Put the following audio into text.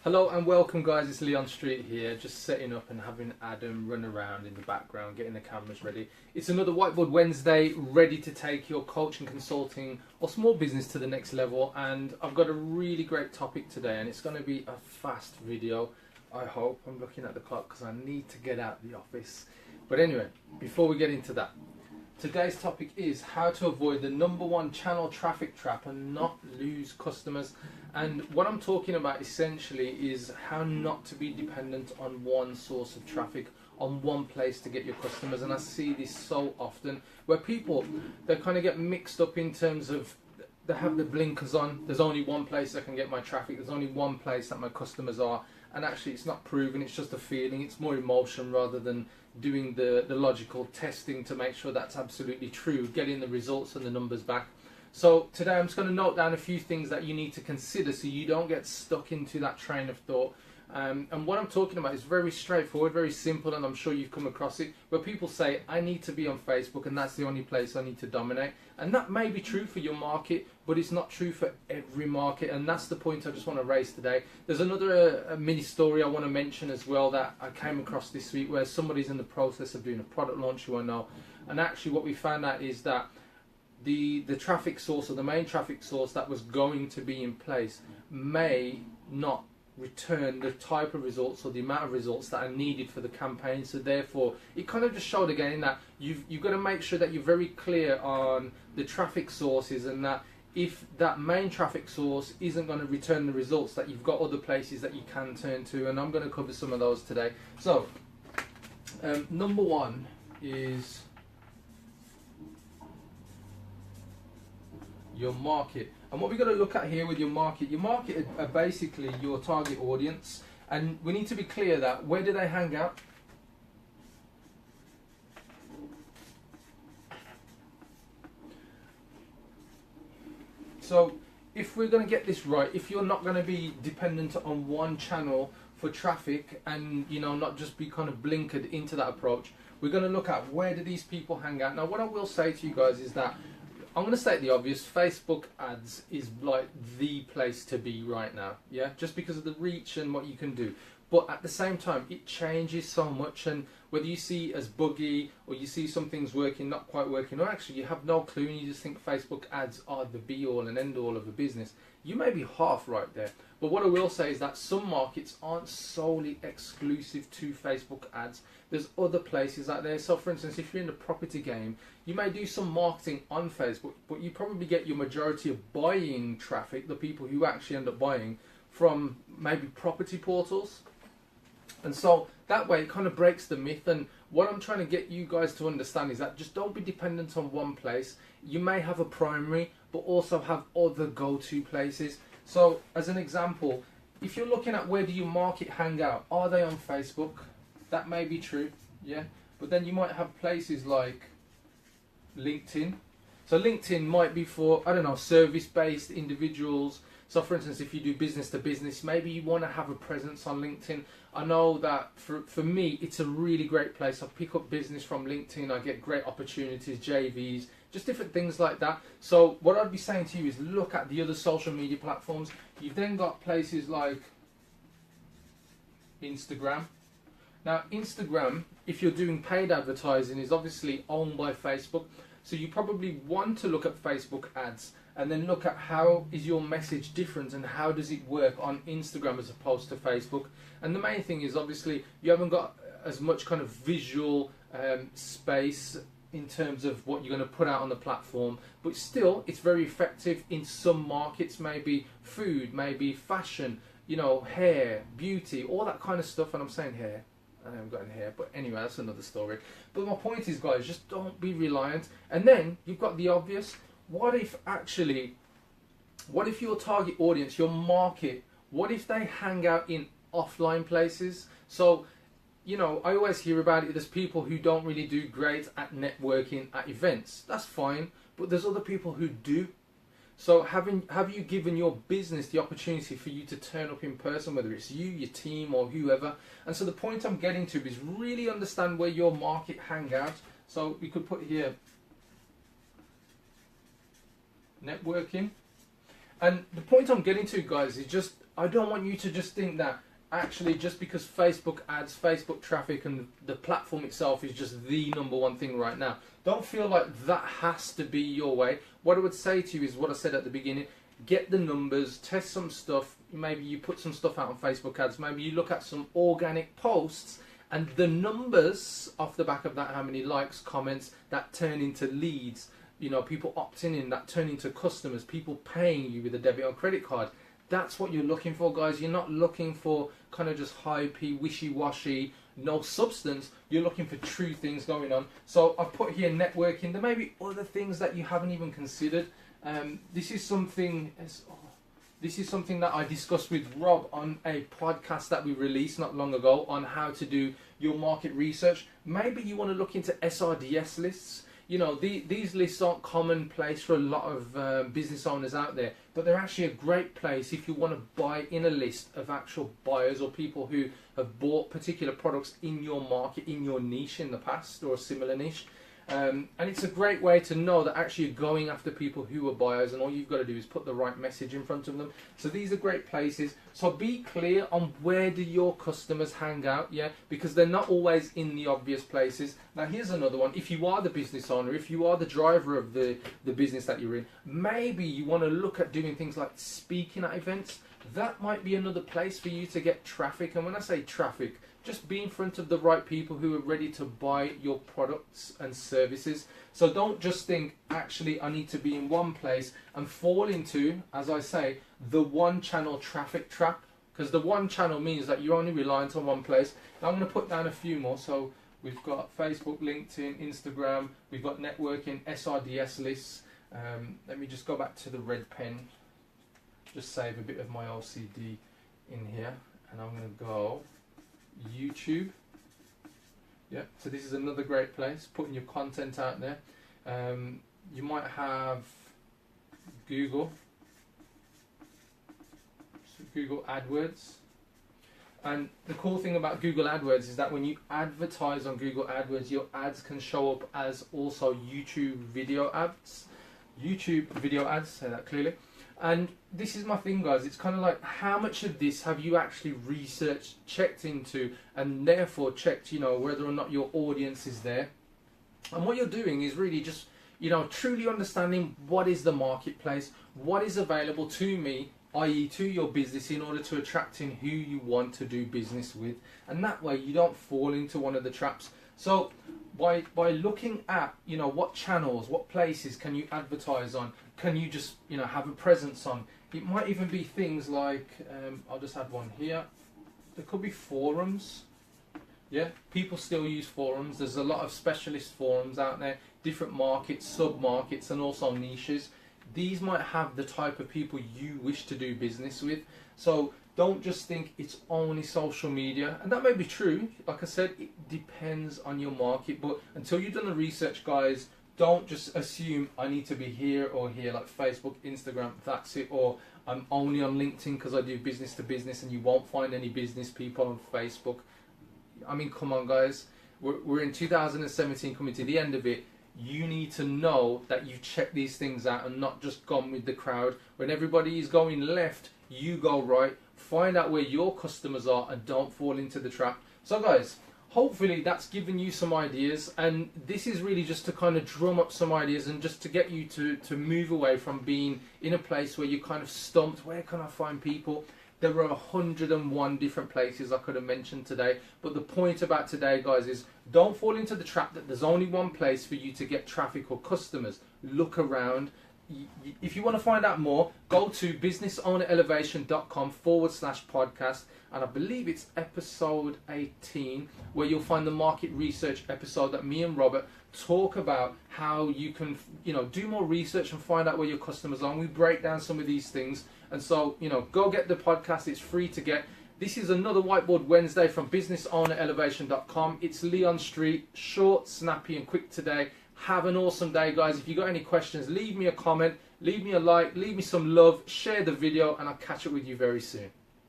Hello and welcome guys, it's Leon Street here, just setting up and having Adam run around in the background, getting the cameras ready. It's another Whiteboard Wednesday, ready to take your coaching, consulting or small business to the next level, and I've got a really great topic today and it's going to be a fast video, I hope. I'm looking at the clock because I need to get out the office. But anyway, before we get into that, today's topic is how to avoid the #1 channel traffic trap and not lose customers. And what I'm talking about essentially is how not to be dependent on one source of traffic, on one place to get your customers. And I see this so often where people, they kind of get mixed up in terms of they have the blinkers on. There's only one place I can get my traffic. There's only one place that my customers are. And actually it's not proven, it's just a feeling. It's more emotion rather than doing the logical testing to make sure that's absolutely true, getting the results and the numbers back. So today I'm just going to note down a few things that you need to consider so you don't get stuck into that train of thought. And what I'm talking about is very straightforward, very simple, and I'm sure you've come across it, where people say, I need to be on Facebook and that's the only place I need to dominate. And that may be true for your market, but it's not true for every market, and that's the point I just want to raise today. There's another mini story I want to mention as well that I came across this week where somebody's in the process of doing a product launch, you know, and actually what we found out is that the traffic source, or the main traffic source that was going to be in place, may not return the type of results or the amount of results that are needed for the campaign. So therefore it kind of just showed again that you've got to make sure that you're very clear on the traffic sources, and that if that main traffic source isn't going to return the results, that you've got other places that you can turn to, and I'm going to cover some of those today. So #1 is your market. And what we've got to look at here with your market are basically your target audience, and we need to be clear that where do they hang out? So if we're going to get this right, if you're not going to be dependent on one channel for traffic and not just be kind of blinkered into that approach, we're going to look at where do these people hang out. Now what I will say to you guys is that I'm going to state the obvious, Facebook ads is like the place to be right now, yeah, just because of the reach and what you can do. But at the same time, it changes so much, and whether you see as buggy or you see some things working, not quite working, or actually you have no clue and you just think Facebook ads are the be all and end all of a business, you may be half right there. But what I will say is that some markets aren't solely exclusive to Facebook ads. There's other places out there. So for instance, if you're in the property game, you may do some marketing on Facebook, but you probably get your majority of buying traffic, the people who actually end up buying, from maybe property portals. And so that way it kind of breaks the myth. And what I'm trying to get you guys to understand is that just don't be dependent on one place. You may have a primary, but also have other go-to places. So as an example, if you're looking at where do your market hang out, are they on Facebook? That may be true, yeah. But then you might have places like LinkedIn. So LinkedIn might be for, I don't know, service-based individuals. So for instance, if you do business to business, maybe you want to have a presence on LinkedIn. I know that for me, it's a really great place. I pick up business from LinkedIn. I get great opportunities, JVs, just different things like that. So what I'd be saying to you is look at the other social media platforms. You've then got places like Instagram. Now Instagram, if you're doing paid advertising, is obviously owned by Facebook. So you probably want to look at Facebook ads and then look at how is your message different and how does it work on Instagram as opposed to Facebook. And the main thing is obviously you haven't got as much kind of visual space in terms of what you're going to put out on the platform, but still it's very effective in some markets, maybe food, maybe fashion, hair, beauty, all that kind of stuff. And I'm saying hair, I haven't got any hair, but anyway, that's another story. But my point is, guys, just don't be reliant. And then you've got the obvious. What if your target audience, your market, what if they hang out in offline places? So, I always hear about it. There's people who don't really do great at networking at events. That's fine, but there's other people who do. So have you given your business the opportunity for you to turn up in person, whether it's you, your team, or whoever? And so the point I'm getting to is really understand where your market hang out. So we could put here networking. And the point I'm getting to, guys, is just I don't want you to just think that actually just because Facebook ads, Facebook traffic and the platform itself is just the number one thing right now. Don't feel like that has to be your way. What I would say to you is what I said at the beginning. Get the numbers, test some stuff. Maybe you put some stuff out on Facebook ads. Maybe you look at some organic posts, and the numbers off the back of that, how many likes, comments, that turn into leads. You know, people opting in, that turn into customers, people paying you with a debit or credit card. That's what you're looking for, guys. You're not looking for kind of just hypey, wishy-washy, no substance. You're looking for true things going on. So I put here networking. There may be other things that you haven't even considered. This is something that I discussed with Rob on a podcast that we released not long ago on how to do your market research. Maybe you want to look into SRDS lists. You know, these lists aren't commonplace for a lot of business owners out there, but they're actually a great place if you want to buy in a list of actual buyers or people who have bought particular products in your market, in your niche in the past, or a similar niche. And it's a great way to know that actually you're going after people who are buyers, and all you've got to do is put the right message in front of them. So these are great places. So be clear on where do your customers hang out, yeah, because they're not always in the obvious places. Now here's another one. If you are the business owner, if you are the driver of the business that you're in, maybe you want to look at doing things like speaking at events. That might be another place for you to get traffic. And when I say traffic, just be in front of the right people who are ready to buy your products and services. So don't just think, actually, I need to be in one place and fall into, as I say, the one channel traffic trap. Because the one channel means that you're only reliant on one place. Now I'm going to put down a few more. So we've got Facebook, LinkedIn, Instagram. We've got networking, SRDS lists. Let me just go back to the red pen. Just save a bit of my OCD in here. And I'm going to go YouTube. Yeah, so this is another great place, putting your content out there. You might have Google, so Google AdWords. And the cool thing about Google AdWords is that when you advertise on Google AdWords, your ads can show up as also YouTube video ads. YouTube video ads, say that clearly. And this is my thing, guys. It's kind of like, how much of this have you actually researched, checked into, and therefore checked, you know, whether or not your audience is there. And what you're doing is really just, you know, truly understanding what is the marketplace, what is available to me, i.e. to your business, in order to attract in who you want to do business with. And that way you don't fall into one of the traps. So by looking at, you know, what channels, what places can you advertise on, can you just, you know, have a presence on. It might even be things like, I'll just add one here. There could be forums. Yeah, people still use forums. There's a lot of specialist forums out there, different markets, sub-markets, and also niches. These might have the type of people you wish to do business with. So don't just think it's only social media. And that may be true. Like I said, it depends on your market. But until you've done the research, guys, don't just assume I need to be here or here, like Facebook, Instagram, that's it. Or I'm only on LinkedIn because I do business to business, and you won't find any business people on Facebook. I mean, come on, guys. We're in 2017, coming to the end of it. You need to know that you've checked these things out and not just gone with the crowd. When everybody is going left, you go right. Find out where your customers are and don't fall into the trap. So, guys, hopefully that's given you some ideas. And this is really just to kind of drum up some ideas and just to get you to move away from being in a place where you're kind of stumped. Where can I find people? There are 101 different places I could have mentioned today. But the point about today, guys, is don't fall into the trap that there's only one place for you to get traffic or customers. Look around. If you want to find out more, go to businessownerelevation.com/podcast. And I believe it's episode 18, where you'll find the market research episode that me and Robert talk about how you can, you know, do more research and find out where your customers are. And we break down some of these things. And so, you know, go get the podcast. It's free to get. This is another Whiteboard Wednesday from businessownerelevation.com. It's Leon Street, short, snappy, and quick today. Have an awesome day, guys. If you got any questions, leave me a comment, leave me a like, leave me some love, share the video, and I'll catch up with you very soon.